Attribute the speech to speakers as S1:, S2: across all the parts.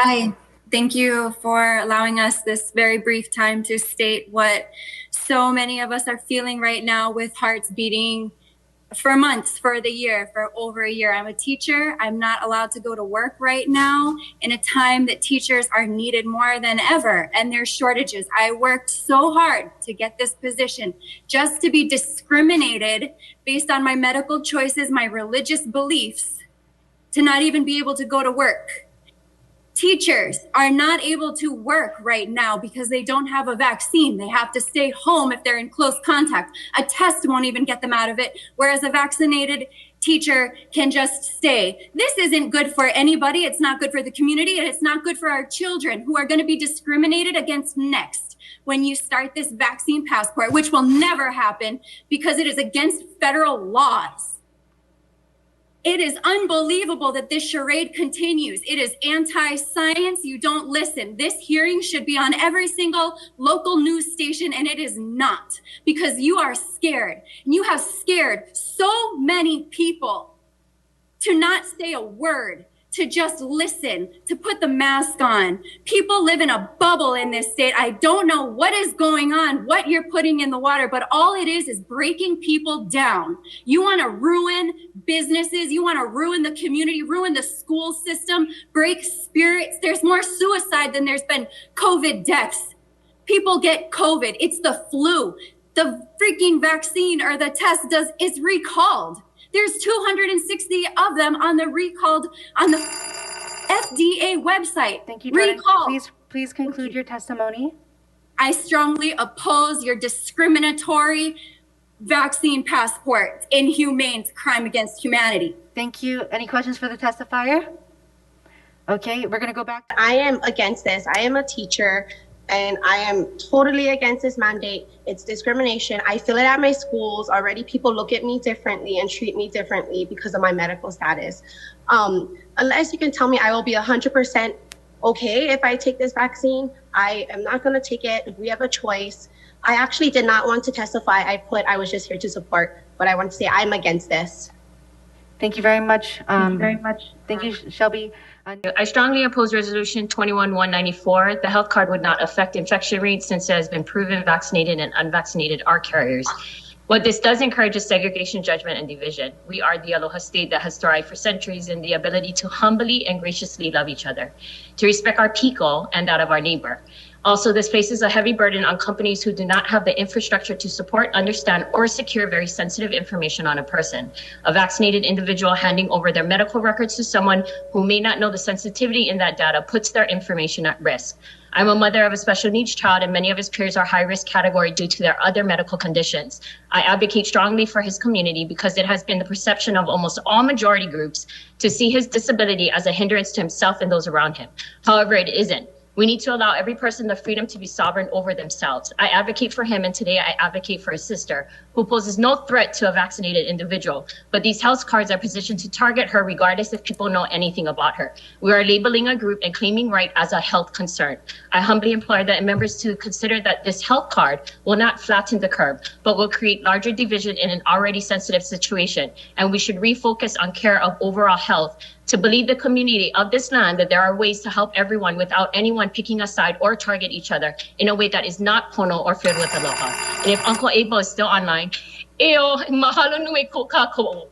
S1: Hi, thank you for allowing us this very brief time to state what so many of us are feeling right now with hearts beating for months, for the year, for over a year. I'm a teacher. I'm not allowed to go to work right now in a time that teachers are needed more than ever, and there's shortages. I worked so hard to get this position just to be discriminated based on my medical choices, my religious beliefs, to not even be able to go to work. Teachers are not able to work right now because they don't have a vaccine. They have to stay home if they're in close contact. A test won't even get them out of it, whereas a vaccinated teacher can just stay. This isn't good for anybody. It's not good for the community, and it's not good for our children who are going to be discriminated against next when you start this vaccine passport, which will never happen because it is against federal laws. It is unbelievable that this charade continues. It is anti-science. You don't listen. This hearing should be on every single local news station, and it is not, because you are scared. You have scared so many people to not say a word, to just listen, to put the mask on. People live in a bubble in this state. I don't know what is going on, what you're putting in the water, but all it is breaking people down. You want to ruin businesses, you want to ruin the community, ruin the school system, break spirits. There's more suicide than there's been COVID deaths. People get COVID. It's the flu. The freaking vaccine or the test is recalled. There's 260 of them on the FDA website.
S2: Thank you, Jordan. Please conclude your testimony.
S1: I strongly oppose your discriminatory vaccine passport, inhumane crime against humanity.
S2: Thank you. Any questions for the testifier? Okay, we're going to go back.
S3: I am against this. I am a teacher, and I am totally against this mandate. It's discrimination. I feel it at my schools. Already people look at me differently and treat me differently because of my medical status. Unless you can tell me I will be 100% okay if I take this vaccine, I am not going to take it. We have a choice. I actually did not want to testify. I was just here to support, but I want to say I'm against this.
S2: Thank you very much. Thank you, Shelby.
S4: I strongly oppose Resolution 21-194. The health card would not affect infection rates since it has been proven vaccinated and unvaccinated are carriers. What this does encourage is segregation, judgment, and division. We are the Aloha state that has thrived for centuries in the ability to humbly and graciously love each other, to respect our people and that of our neighbor. Also, this places a heavy burden on companies who do not have the infrastructure to support, understand, or secure very sensitive information on a person. A vaccinated individual handing over their medical records to someone who may not know the sensitivity in that data puts their information at risk. I'm a mother of a special needs child, and many of his peers are high-risk category due to their other medical conditions. I advocate strongly for his community because it has been the perception of almost all majority groups to see his disability as a hindrance to himself and those around him. However, it isn't. We need to allow every person the freedom to be sovereign over themselves. I advocate for him, and today I advocate for his sister, who poses no threat to a vaccinated individual. But these health cards are positioned to target her regardless if people know anything about her. We are labeling a group and claiming right as a health concern. I humbly implore the members to consider that this health card will not flatten the curve, but will create larger division in an already sensitive situation. And we should refocus on care of overall health to believe the community of this land that there are ways to help everyone without anyone picking a side or target each other in a way that is not pono or filled with aloha. And if Uncle Abel is still online, mahalo nui ko kākou.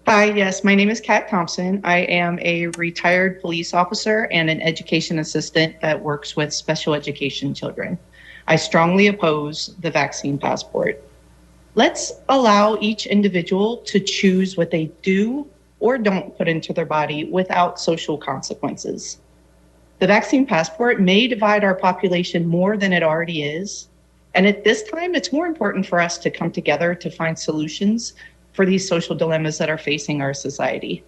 S5: Hi, yes, my name is Kat Thompson. I am a retired police officer and an education assistant that works with special education children. I strongly oppose the vaccine passport. Let's allow each individual to choose what they do or don't put into their body without social consequences. The vaccine passport may divide our population more than it already is. And at this time, it's more important for us to come together to find solutions for these social dilemmas that are facing our society.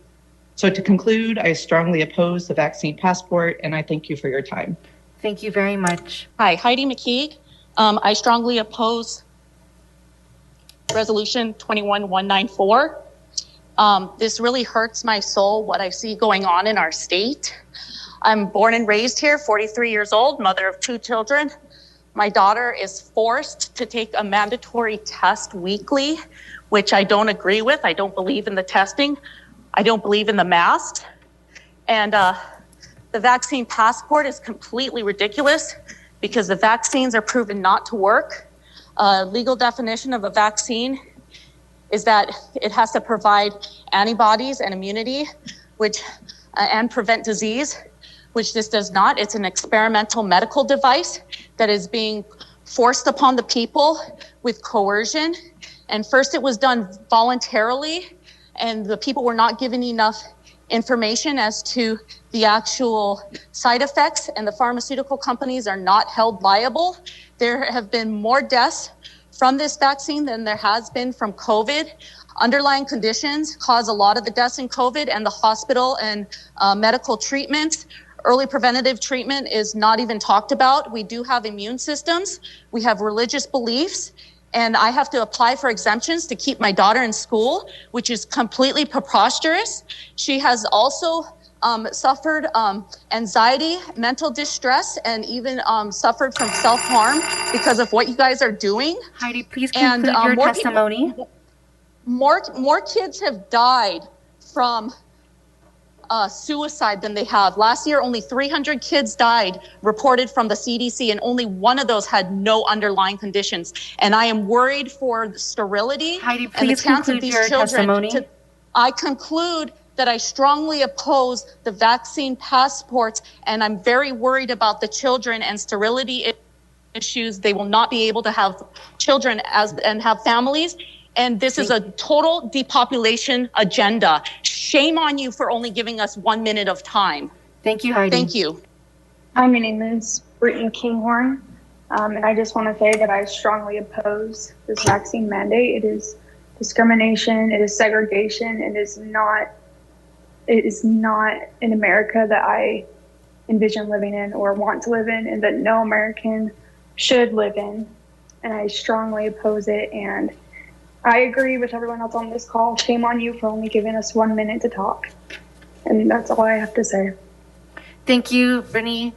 S5: So to conclude, I strongly oppose the vaccine passport, and I thank you for your time.
S2: Thank you very much.
S6: Hi, Heidi McKeague. I strongly oppose Resolution 21-194. This really hurts my soul, what I see going on in our state. I'm born and raised here, 43 years old, mother of 2 children. My daughter is forced to take a mandatory test weekly, which I don't agree with. I don't believe in the testing. I don't believe in the mask. And The vaccine passport is completely ridiculous because the vaccines are proven not to work. Legal definition of a vaccine is that it has to provide antibodies and immunity, which and prevent disease, which this does not. It's an experimental medical device that is being forced upon the people with coercion. And first it was done voluntarily, and the people were not given enough information as to the actual side effects, and the pharmaceutical companies are not held liable. There have been more deaths from this vaccine than there has been from COVID. Underlying conditions cause a lot of the deaths in COVID, and the hospital and medical treatments. Early preventative treatment is not even talked about. We do have immune systems. We have religious beliefs. And I have to apply for exemptions to keep my daughter in school, which is completely preposterous. She has also suffered anxiety, mental distress, and even suffered from self-harm because of what you guys are doing.
S2: Heidi, please conclude your testimony.
S6: More kids have died from suicide than they have. Last year, only 300 kids died reported from the CDC, and only one of those had no underlying conditions. And I am worried for the sterility
S2: Heidi,
S6: and the
S2: please
S6: chance of
S2: conclude
S6: these
S2: your
S6: children.
S2: testimony.
S6: I conclude that I strongly oppose the vaccine passports, and I'm very worried about the children and sterility issues. They will not be able to have children and have families. And this is a total depopulation agenda. Shame on you for only giving us 1 minute of time.
S2: Thank you, Heidi.
S6: Thank you.
S7: Hi, my name is Brittany Kinghorn, and I just want to say that I strongly oppose this vaccine mandate. It is discrimination, it is segregation, it is not an America that I envision living in or want to live in, and that no American should live in. And I strongly oppose it, and I agree with everyone else on this call. Shame on you for only giving us 1 minute to talk. And that's all I have to say.
S2: Thank you, Brittany.